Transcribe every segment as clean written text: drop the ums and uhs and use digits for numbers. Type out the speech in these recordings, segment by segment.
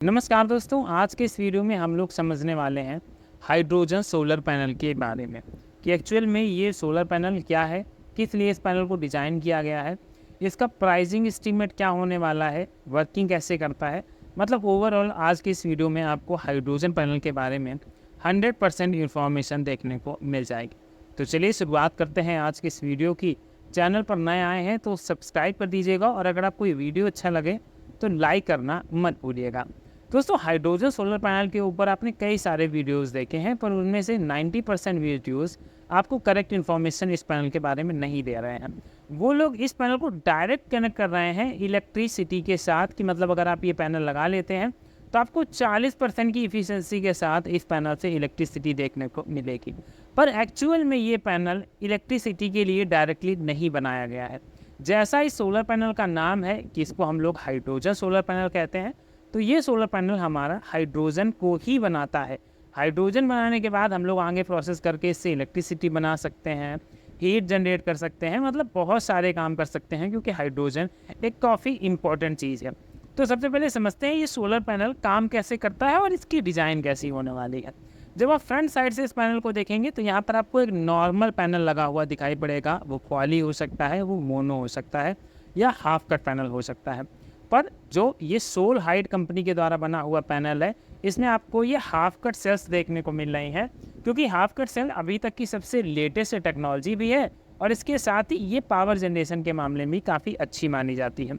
नमस्कार दोस्तों, आज के इस वीडियो में हम लोग समझने वाले हैं हाइड्रोजन सोलर पैनल के बारे में कि एक्चुअल में ये सोलर पैनल क्या है, किस लिए इस पैनल को डिज़ाइन किया गया है, इसका प्राइसिंग एस्टीमेट क्या होने वाला है, वर्किंग कैसे करता है। मतलब ओवरऑल आज के इस वीडियो में आपको हाइड्रोजन पैनल के बारे में 100% इन्फॉर्मेशन देखने को मिल जाएगी। तो चलिए शुरुआत करते हैं आज के इस वीडियो की। चैनल पर नए आए हैं तो सब्सक्राइब कर दीजिएगा और अगर आपको ये वीडियो अच्छा लगे तो लाइक करना मत भूलिएगा। दोस्तों, हाइड्रोजन सोलर पैनल के ऊपर आपने कई सारे वीडियोस देखे हैं, पर उनमें से 90% वीडियोस आपको करेक्ट इन्फॉर्मेशन इस पैनल के बारे में नहीं दे रहे हैं। वो लोग इस पैनल को डायरेक्ट कनेक्ट कर रहे हैं इलेक्ट्रिसिटी के साथ कि मतलब अगर आप ये पैनल लगा लेते हैं तो आपको 40% की इफ़िशियंसी के साथ इस पैनल से इलेक्ट्रिसिटी देखने को मिलेगी। पर एक्चुअल में ये पैनल इलेक्ट्रिसिटी के लिए डायरेक्टली नहीं बनाया गया है। जैसा इस सोलर पैनल का नाम है कि इसको हम लोग हाइड्रोजन सोलर पैनल कहते हैं, तो ये सोलर पैनल हमारा हाइड्रोजन को ही बनाता है। हाइड्रोजन बनाने के बाद हम लोग आगे प्रोसेस करके इससे इलेक्ट्रिसिटी बना सकते हैं, हीट जनरेट कर सकते हैं, मतलब बहुत सारे काम कर सकते हैं क्योंकि हाइड्रोजन एक काफ़ी इम्पॉर्टेंट चीज़ है। तो सबसे पहले समझते हैं ये सोलर पैनल काम कैसे करता है और इसकी डिज़ाइन कैसी होने वाली है। जब आप फ्रंट साइड से इस पैनल को देखेंगे तो यहाँ पर आपको एक नॉर्मल पैनल लगा हुआ दिखाई पड़ेगा। वो पॉली हो सकता है, वो मोनो हो सकता है या हाफ कट पैनल हो सकता है। पर जो ये सोल हाइट कंपनी के द्वारा बना हुआ पैनल है, इसमें आपको ये हाफ कट सेल्स देखने को मिल रही हैं क्योंकि हाफ कट सेल अभी तक की सबसे लेटेस्ट टेक्नोलॉजी भी है और इसके साथ ही ये पावर जनरेशन के मामले में काफ़ी अच्छी मानी जाती है।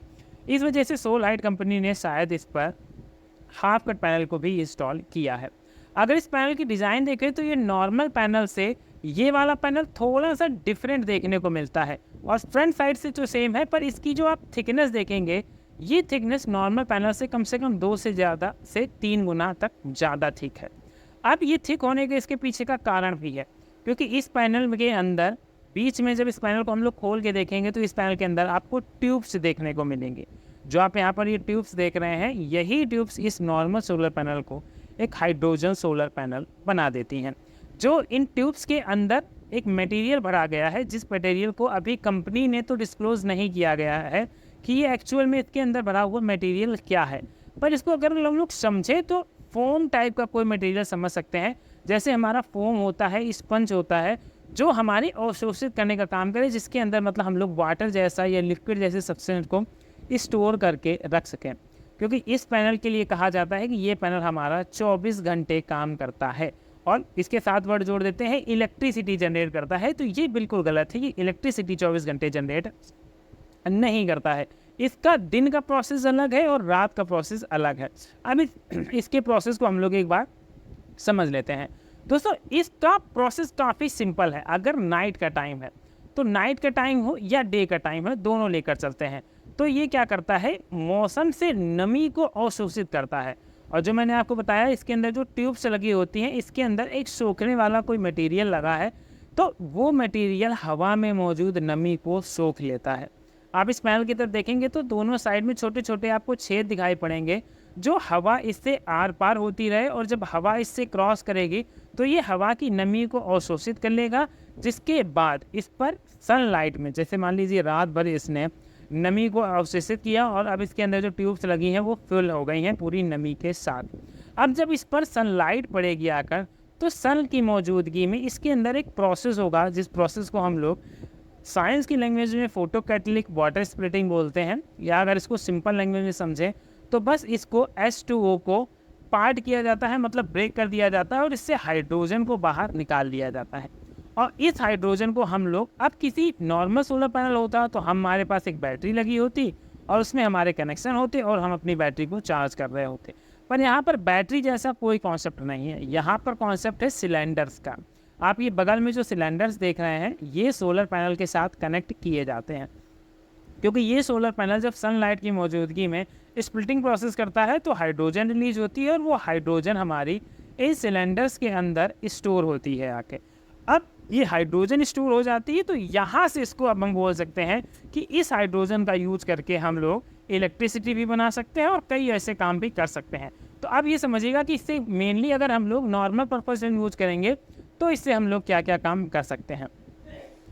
इस वजह से सोल हाइट कंपनी ने शायद इस पर हाफ कट पैनल को भी इंस्टॉल किया है। अगर इस पैनल की डिज़ाइन देखें तो ये नॉर्मल पैनल से ये वाला पैनल थोड़ा सा डिफरेंट देखने को मिलता है और फ्रंट साइड से तो सेम है, पर इसकी जो आप थिकनेस देखेंगे ये थिकनेस नॉर्मल पैनल से कम 2 से ज़्यादा से 3 गुना तक ज़्यादा थिक है। अब ये थिक होने के इसके पीछे का कारण भी है क्योंकि इस पैनल के अंदर बीच में जब इस पैनल को हम लोग खोल के देखेंगे तो इस पैनल के अंदर आपको ट्यूब्स देखने को मिलेंगे। जो आप यहाँ पर ये ट्यूब्स देख रहे हैं, यही ट्यूब्स इस नॉर्मल सोलर पैनल को एक हाइड्रोजन सोलर पैनल बना देती हैं। जो इन ट्यूब्स के अंदर एक मटेरियल भरा गया है, जिस मटेरियल को अभी कंपनी ने तो डिस्क्लोज नहीं किया गया है कि ये एक्चुअल में इसके अंदर भरा हुआ मटेरियल क्या है, पर इसको अगर हम लोग समझे तो फोम टाइप का कोई मटेरियल समझ सकते हैं। जैसे हमारा फोम होता है, स्पंज होता है जो हमारी अवशोषित करने का काम करे, जिसके अंदर मतलब हम लोग वाटर जैसा या लिक्विड जैसे सब्सटेंस को स्टोर करके रख सकें। क्योंकि इस पैनल के लिए कहा जाता है कि ये पैनल हमारा 24 घंटे काम करता है और इसके साथ वर्ड जोड़ देते हैं इलेक्ट्रिसिटी जनरेट करता है। तो ये बिल्कुल गलत है कि इलेक्ट्रिसिटी 24 घंटे जनरेट नहीं करता है। इसका दिन का प्रोसेस अलग है और रात का प्रोसेस अलग है। अब इसके प्रोसेस को हम लोग एक बार समझ लेते हैं। दोस्तों, इसका प्रोसेस काफ़ी सिंपल है। अगर नाइट का टाइम है तो नाइट का टाइम हो या डे का टाइम है, दोनों लेकर चलते हैं। तो ये क्या करता है, मौसम से नमी को अवशोषित करता है। और जो मैंने आपको बताया, इसके अंदर जो ट्यूब्स लगी होती हैं, इसके अंदर एक सोखने वाला कोई मटेरियल लगा है, तो वो मटेरियल हवा में मौजूद नमी को सोख लेता है। आप इस पैनल की तरफ देखेंगे तो दोनों साइड में छोटे छोटे आपको छेद दिखाई पड़ेंगे, जो हवा इससे आर पार होती रहे और जब हवा इससे क्रॉस करेगी तो ये हवा की नमी को अवशोषित कर लेगा, जिसके बाद इस पर सनलाइट में, जैसे मान लीजिए रात भर इसने नमी को अवशोषित किया और अब इसके अंदर जो ट्यूब्स लगी हैं वो फिल हो गई हैं पूरी नमी के साथ। अब जब इस पर सनलाइट पड़ेगी आकर, तो सन की मौजूदगी में इसके अंदर एक प्रोसेस होगा, जिस प्रोसेस को हम लोग साइंस की लैंग्वेज में फोटो कैटलिक वाटर स्प्लिटिंग बोलते हैं, या अगर इसको सिंपल लैंग्वेज में समझें तो बस इसको H2O को पार्ट किया जाता है, मतलब ब्रेक कर दिया जाता है और इससे हाइड्रोजन को बाहर निकाल दिया जाता है। और इस हाइड्रोजन को हम लोग, अब किसी नॉर्मल सोलर पैनल होता तो हमारे पास एक बैटरी लगी होती और उसमें हमारे कनेक्शन होते और हम अपनी बैटरी को चार्ज कर रहे होते। पर यहाँ पर बैटरी जैसा कोई कॉन्सेप्ट नहीं है, यहाँ पर कॉन्सेप्ट है सिलेंडर्स का। आप ये बगल में जो सिलेंडर्स देख रहे हैं, ये सोलर पैनल के साथ कनेक्ट किए जाते हैं क्योंकि ये सोलर पैनल जब सनलाइट की मौजूदगी में स्प्लिटिंग प्रोसेस करता है तो हाइड्रोजन रिलीज होती है और वो हाइड्रोजन हमारी इन सिलेंडर्स के अंदर स्टोर होती है आके। अब ये हाइड्रोजन स्टोर हो जाती है तो यहाँ से इसको अब हम बोल सकते हैं कि इस हाइड्रोजन का यूज करके हम लोग इलेक्ट्रिसिटी भी बना सकते हैं और कई ऐसे काम भी कर सकते हैं। तो अब ये समझिएगा कि इससे मेनली अगर हम लोग नॉर्मल पर्पज में यूज करेंगे तो इससे हम लोग क्या क्या काम कर सकते हैं।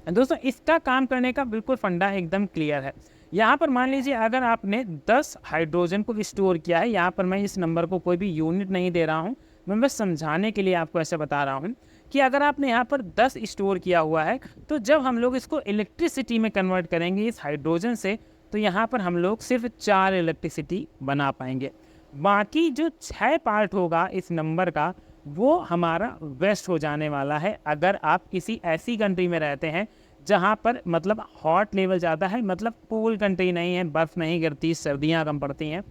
दोस्तों, इसका काम करने का बिल्कुल फंडा एकदम क्लियर है यहाँ पर मान लीजिए अगर आपने 10 हाइड्रोजन को स्टोर किया है, यहाँ पर मैं इस नंबर को कोई भी यूनिट नहीं दे रहा हूँ, मैं बस समझाने के लिए आपको ऐसे बता रहा हूँ कि अगर आपने यहाँ पर 10 स्टोर किया हुआ है, तो जब हम लोग इसको इलेक्ट्रिसिटी में कन्वर्ट करेंगे इस हाइड्रोजन से, तो यहाँ पर हम लोग सिर्फ 4 इलेक्ट्रिसिटी बना पाएंगे। बाकी जो 6 पार्ट होगा इस नंबर का, वो हमारा वेस्ट हो जाने वाला है अगर आप किसी ऐसी कंट्री में रहते हैं जहाँ पर मतलब हॉट लेवल ज़्यादा है, मतलब कूल कंट्री नहीं है, बर्फ़ नहीं गिरती, सर्दियाँ कम पड़ती हैं।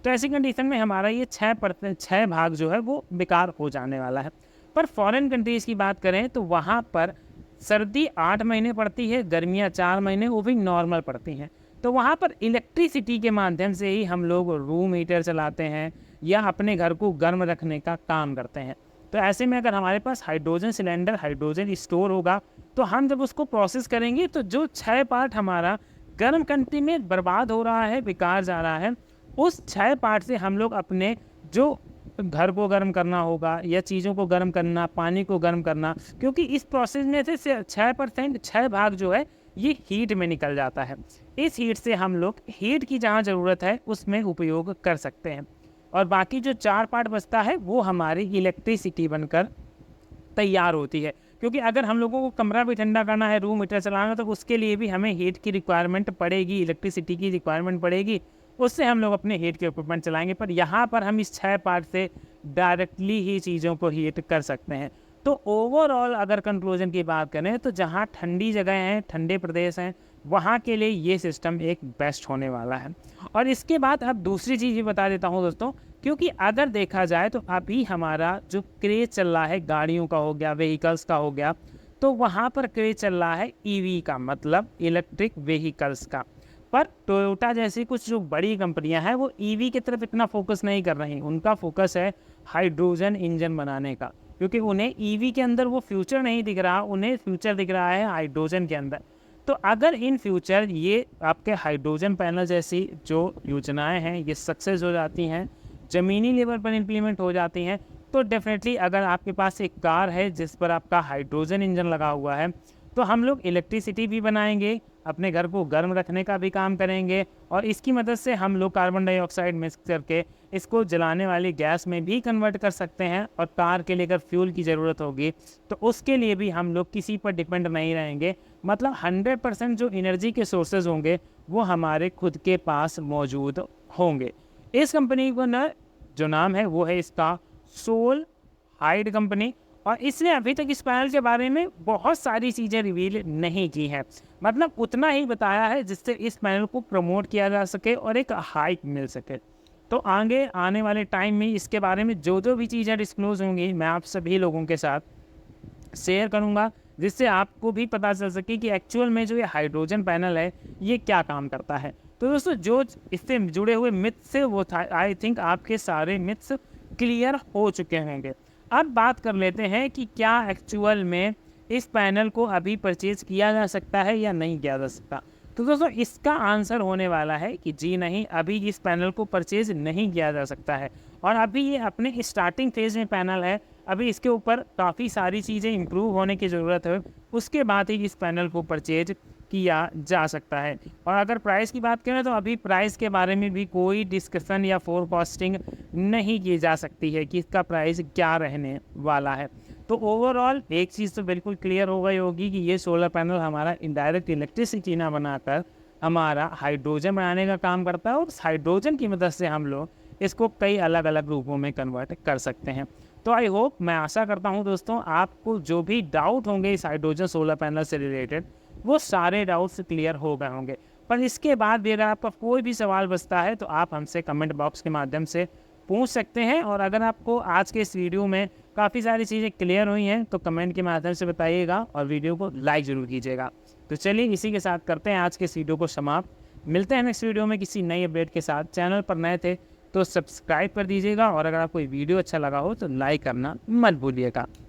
तो ऐसी कंडीशन में हमारा ये 6 भाग जो है वो बेकार हो जाने वाला है। पर फॉरेन कंट्रीज़ की बात करें तो वहाँ पर सर्दी 8 महीने पड़ती है, गर्मियाँ 4 महीने, वो भी नॉर्मल पड़ती हैं। तो वहाँ पर इलेक्ट्रिसिटी के माध्यम से ही हम लोग रूम हीटर चलाते हैं या अपने घर को गर्म रखने का काम करते हैं। तो ऐसे में अगर हमारे पास हाइड्रोजन सिलेंडर, हाइड्रोजन स्टोर होगा, तो हम जब उसको प्रोसेस करेंगे तो जो 6 पार्ट हमारा गर्म कंट्री में बर्बाद हो रहा है, बेकार जा रहा है, उस 6 पार्ट से हम लोग अपने जो घर को गर्म करना होगा या चीज़ों को गर्म करना, पानी को गर्म करना, क्योंकि इस प्रोसेस में से 6% 6 भाग जो है ये हीट में निकल जाता है। इस हीट से हम लोग हीट की जहाँ ज़रूरत है उसमें उपयोग कर सकते हैं, और बाकी जो 4 पार्ट बचता है वो हमारी इलेक्ट्रिसिटी बनकर तैयार होती है। क्योंकि अगर हम लोगों को कमरा भी ठंडा करना है, रूम हीटर चलाना, तो उसके लिए भी हमें हीट की रिक्वायरमेंट पड़ेगी, इलेक्ट्रिसिटी की रिक्वायरमेंट पड़ेगी, उससे हम लोग अपने हीट के इक्विपमेंट चलाएंगे। पर यहाँ पर हम इस 6 पार्ट से डायरेक्टली ही चीज़ों को हीट कर सकते हैं। तो ओवरऑल अगर कंक्लूजन की बात करें तो जहाँ ठंडी जगह हैं, ठंडे प्रदेश हैं, वहाँ के लिए ये सिस्टम एक बेस्ट होने वाला है। और इसके बाद अब दूसरी चीज़ भी बता देता हूँ दोस्तों, क्योंकि अगर देखा जाए तो अभी हमारा जो क्रेज चल रहा है गाड़ियों का हो गया, व्हीकल्स का हो गया, तो वहाँ पर क्रेज चल रहा है ईवी का, मतलब इलेक्ट्रिक व्हीकल्स का। पर टोयोटा जैसी कुछ जो बड़ी कंपनियां हैं वो ईवी की तरफ इतना फोकस नहीं कर रही, उनका फोकस है हाइड्रोजन इंजन बनाने का, क्योंकि उन्हें ईवी के अंदर वो फ्यूचर नहीं दिख रहा, उन्हें फ्यूचर दिख रहा है हाइड्रोजन के अंदर। तो अगर इन फ्यूचर ये आपके हाइड्रोजन पैनल जैसी जो योजनाएं हैं ये सक्सेस हो जाती हैं, ज़मीनी लेवल पर इम्प्लीमेंट हो जाती हैं, तो डेफिनेटली अगर आपके पास एक कार है जिस पर आपका हाइड्रोजन इंजन लगा हुआ है, तो हम लोग इलेक्ट्रिसिटी भी बनाएंगे, अपने घर को गर्म रखने का भी काम करेंगे, और इसकी मदद से हम लोग कार्बन डाइऑक्साइड मिक्स करके इसको जलाने वाली गैस में भी कन्वर्ट कर सकते हैं। और कार के लिए अगर फ्यूल की ज़रूरत होगी तो उसके लिए भी हम लोग किसी पर डिपेंड नहीं रहेंगे, मतलब 100% जो एनर्जी के सोर्सेज होंगे वो हमारे खुद के पास मौजूद होंगे। इस कंपनी को न जो नाम है वो है इसका सोल हाइड कंपनी, और इसने अभी तक इस पैनल के बारे में बहुत सारी चीज़ें रिवील नहीं की हैं, मतलब उतना ही बताया है जिससे इस पैनल को प्रमोट किया जा सके और एक हाइप मिल सके। तो आगे आने वाले टाइम में इसके बारे में जो जो भी चीज़ें डिस्क्लोज होंगी मैं आप सभी लोगों के साथ शेयर करूंगा, जिससे आपको भी पता चल सके कि एक्चुअल में जो ये हाइड्रोजन पैनल है ये क्या काम करता है। तो दोस्तों जो इससे जुड़े हुए मिथ्स से वो था, आई थिंक आपके सारे मिथ्स क्लियर हो चुके होंगे। अब बात कर लेते हैं कि क्या एक्चुअल में इस पैनल को अभी परचेज़ किया जा सकता है या नहीं किया जा सकता। तो दोस्तों इसका आंसर होने वाला है कि जी नहीं, अभी इस पैनल को परचेज़ नहीं किया जा सकता है, और अभी ये अपने स्टार्टिंग फेज़ में पैनल है, अभी इसके ऊपर काफ़ी सारी चीज़ें इम्प्रूव होने की ज़रूरत है, उसके बाद ही इस पैनल को परचेज किया जा सकता है। और अगर प्राइस की बात करें तो अभी प्राइस के बारे में भी कोई डिस्कशन या फोरकास्टिंग नहीं की जा सकती है कि इसका प्राइस क्या रहने वाला है। तो ओवरऑल एक चीज़ तो बिल्कुल क्लियर हो गई होगी कि ये सोलर पैनल हमारा इनडायरेक्ट इलेक्ट्रिसिटी ना बनाकर हमारा हाइड्रोजन बनाने का काम करता है, और उस हाइड्रोजन की मदद से हम लोग इसको कई अलग अलग रूपों में कन्वर्ट कर सकते हैं। तो आई होप, मैं आशा करता हूँ दोस्तों आपको जो भी डाउट होंगे इस हाइड्रोजन सोलर पैनल से रिलेटेड वो सारे डाउट्स क्लियर हो गए होंगे। पर इसके बाद भी अगर आपका कोई भी सवाल बचता है तो आप हमसे कमेंट बॉक्स के माध्यम से पूछ सकते हैं, और अगर आपको आज के इस वीडियो में काफ़ी सारी चीज़ें क्लियर हुई हैं तो कमेंट के माध्यम से बताइएगा और वीडियो को लाइक ज़रूर कीजिएगा। तो चलिए इसी के साथ करते हैं आज के इस वीडियो को समाप्त। मिलते हैं नेक्स्ट वीडियो में किसी नई अपडेट के साथ। चैनल पर नए थे तो सब्सक्राइब कर दीजिएगा, और अगर आपको वीडियो अच्छा लगा हो तो लाइक करना मत भूलिएगा।